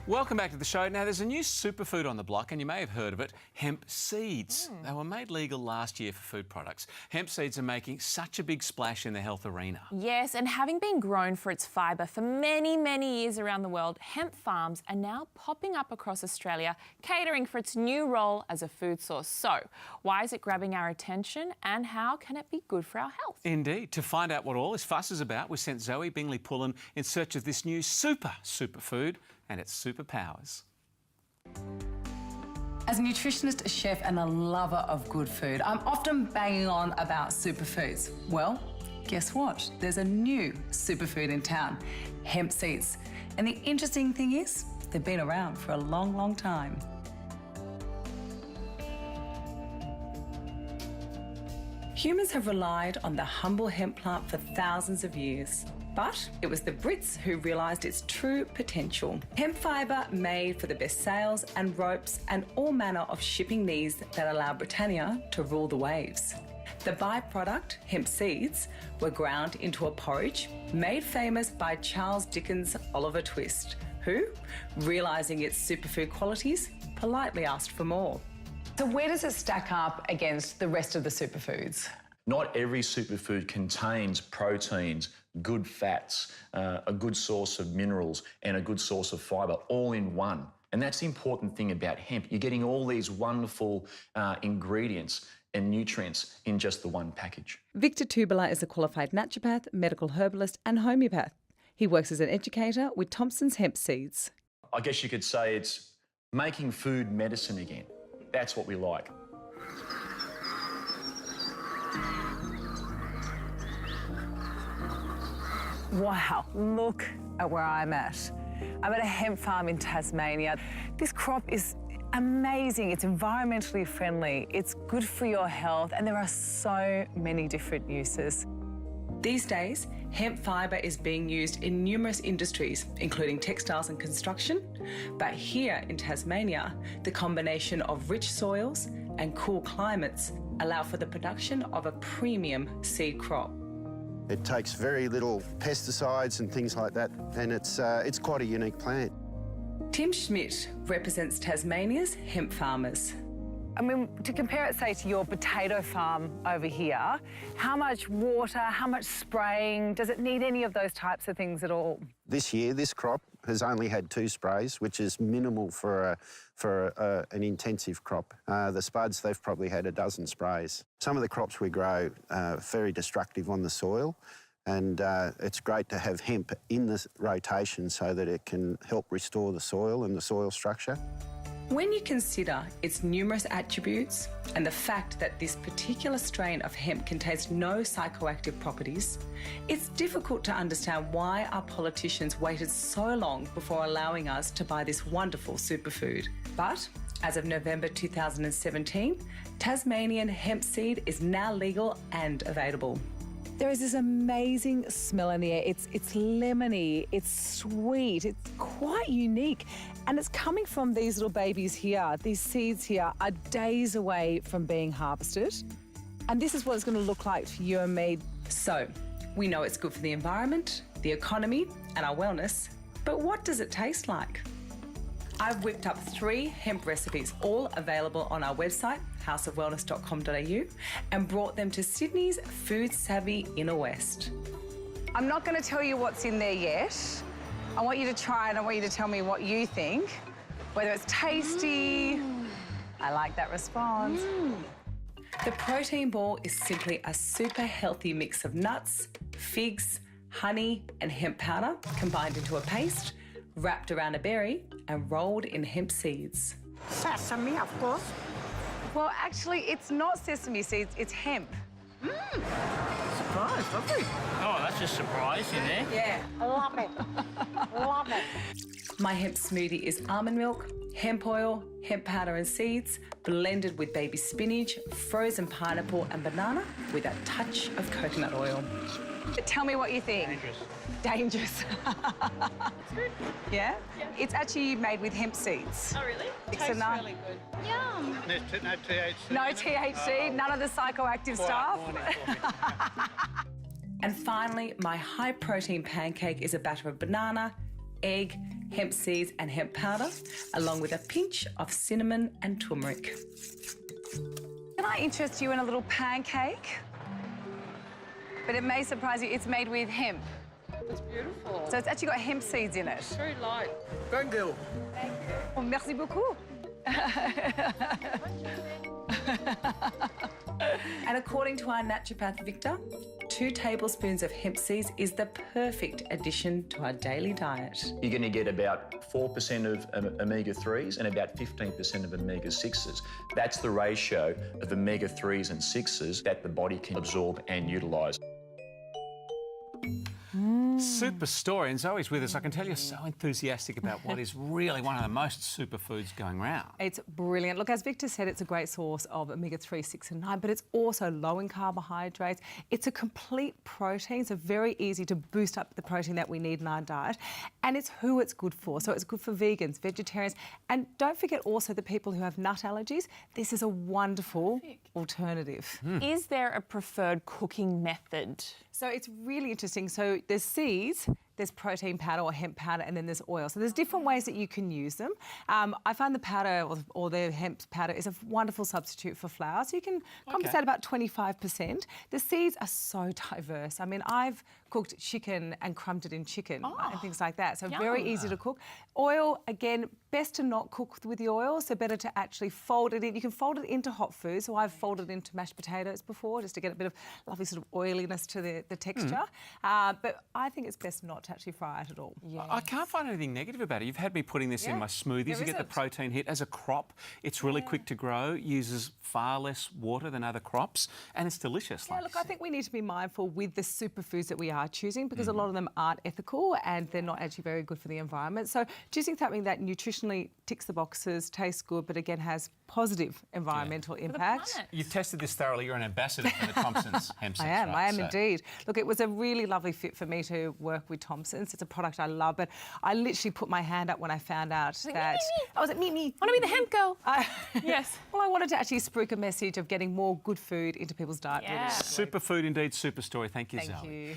Welcome back to the show. Now, there's a new superfood on the block, and you may have heard of it, hemp seeds. They were made legal last year for food products. Hemp seeds are making such a big splash in the health arena. Yes, and having been grown for its fibre for many, many years around the world, hemp farms are now popping up across Australia, catering for its new role as a food source. So, why is it grabbing our attention, and how can it be good for our health? Indeed. To find out what all this fuss is about, we sent Zoe Bingley-Pullen in search of this new superfood and its superpowers. As a nutritionist, a chef and a lover of good food, I'm often banging on about superfoods. Well, guess what? There's a new superfood in town, hemp seeds. And the interesting thing is, they've been around for a long, long time. Humans have relied on the humble hemp plant for thousands of years. But it was the Brits who realised its true potential. Hemp fibre made for the best sails and ropes and all manner of shipping needs that allow Britannia to rule the waves. The byproduct, hemp seeds, were ground into a porridge made famous by Charles Dickens' Oliver Twist, who, realising its superfood qualities, politely asked for more. So where does it stack up against the rest of the superfoods? Not every superfood contains proteins, good fats, a good source of minerals and a good source of fibre all in one. And that's the important thing about hemp. You're getting all these wonderful ingredients and nutrients in just the one package. Victor Tubala is a qualified naturopath, medical herbalist and homeopath. He works as an educator with Thompson's Hemp Seeds. I guess you could say it's making food medicine again. That's what we like. Wow, look at where I'm at. I'm at a hemp farm in Tasmania. This crop is amazing. It's environmentally friendly, it's good for your health, and there are so many different uses. These days, hemp fibre is being used in numerous industries, including textiles and construction. But here in Tasmania, the combination of rich soils and cool climates allow for the production of a premium seed crop. It takes very little pesticides and things like that, and it's quite a unique plant. Tim Schmidt represents Tasmania's hemp farmers. I mean, to compare it, say, to your potato farm over here, how much water, how much spraying, does it need any of those types of things at all? This year, this crop has only had 2 sprays, which is minimal for an intensive crop. The spuds, they've probably had a dozen sprays. Some of the crops we grow are very destructive on the soil, and it's great to have hemp in the rotation so that it can help restore the soil and the soil structure. When you consider its numerous attributes and the fact that this particular strain of hemp contains no psychoactive properties, it's difficult to understand why our politicians waited so long before allowing us to buy this wonderful superfood. But as of November 2017, Tasmanian hemp seed is now legal and available. There is this amazing smell in the air. It's lemony, it's sweet, it's quite unique. And it's coming from these little babies here. These seeds here are days away from being harvested. And this is what it's going to look like for you and me. So, we know it's good for the environment, the economy, and our wellness. But what does it taste like? I've whipped up 3 hemp recipes, all available on our website, houseofwellness.com.au, and brought them to Sydney's food-savvy inner west. I'm not going to tell you what's in there yet. I want you to try and I want you to tell me what you think, whether it's tasty. I like that response. The protein ball is simply a super healthy mix of nuts, figs, honey, and hemp powder combined into a paste, wrapped around a berry, and rolled in hemp seeds. Sesame, of course. Well, actually, it's not sesame seeds, it's hemp. Surprise, lovely. Oh, that's a surprise in there. Yeah. I love it. Love it. My hemp smoothie is almond milk, hemp oil, hemp powder and seeds, blended with baby spinach, frozen pineapple and banana with a touch of coconut oil. Tell me what you think. Dangerous. Dangerous. Yeah? It's actually made with hemp seeds. Oh, really? Tastes really good. Yum. No THC. No THC, none of the psychoactive stuff. And finally, my high-protein pancake is a batter of banana, egg, hemp seeds and hemp powder, along with a pinch of cinnamon and turmeric. Can I interest you in a little pancake? But it may surprise you, it's made with hemp. It's beautiful. So it's actually got hemp seeds in it. Very light. Thank you. Oh, merci beaucoup. And according to our naturopath Victor, 2 tablespoons of hemp seeds is the perfect addition to our daily diet. You're going to get about 4% of omega-3s and about 15% of omega-6s. That's the ratio of omega-3s and 6s that the body can absorb and utilise. Super story, and Zoe's with us. I can tell you're so enthusiastic about what is really one of the most superfoods going round. It's brilliant. Look, as Victor said, it's a great source of omega-3, 6 and 9, but it's also low in carbohydrates. It's a complete protein, so very easy to boost up the protein that we need in our diet. And it's who it's good for. So it's good for vegans, vegetarians, and don't forget also the people who have nut allergies. This is a wonderful alternative. Is there a preferred cooking method? So it's really interesting. So there's seeds, there's protein powder or hemp powder, and then there's oil. So there's different ways that you can use them. I find the powder or the hemp powder is a wonderful substitute for flour. So you can compensate about 25%. The seeds are so diverse. I mean, I've cooked chicken and crumbed it in chicken and things like that. So very easy to cook. Oil, again, best to not cook with the oil, so better to actually fold it in. You can fold it into hot food. So I've folded into mashed potatoes before just to get a bit of lovely sort of oiliness to the texture. But I think it's best not to actually fry it at all. I can't find anything negative about it. You've had me putting this in my smoothies. You get the protein hit. As a crop, it's really quick to grow, uses far less water than other crops, and it's delicious. Yeah, look, I think we need to be mindful with the superfoods that we are choosing because a lot of them aren't ethical and they're not actually very good for the environment. So choosing something that nutritionally ticks the boxes, tastes good, but again has positive environmental impact. You've tested this thoroughly. You're an ambassador for the Thompson's Hemp Seeds, I am indeed. Look, it was a really lovely fit for me to work with Thompson's. It's a product I love, but I literally put my hand up when I found out that... I was like, me. I want to be the hemp girl. Yes. Well, I wanted to actually spruik a message of getting more good food into people's diet. Yeah. Superfood indeed, super story. Thank you, Zoe. Thank you.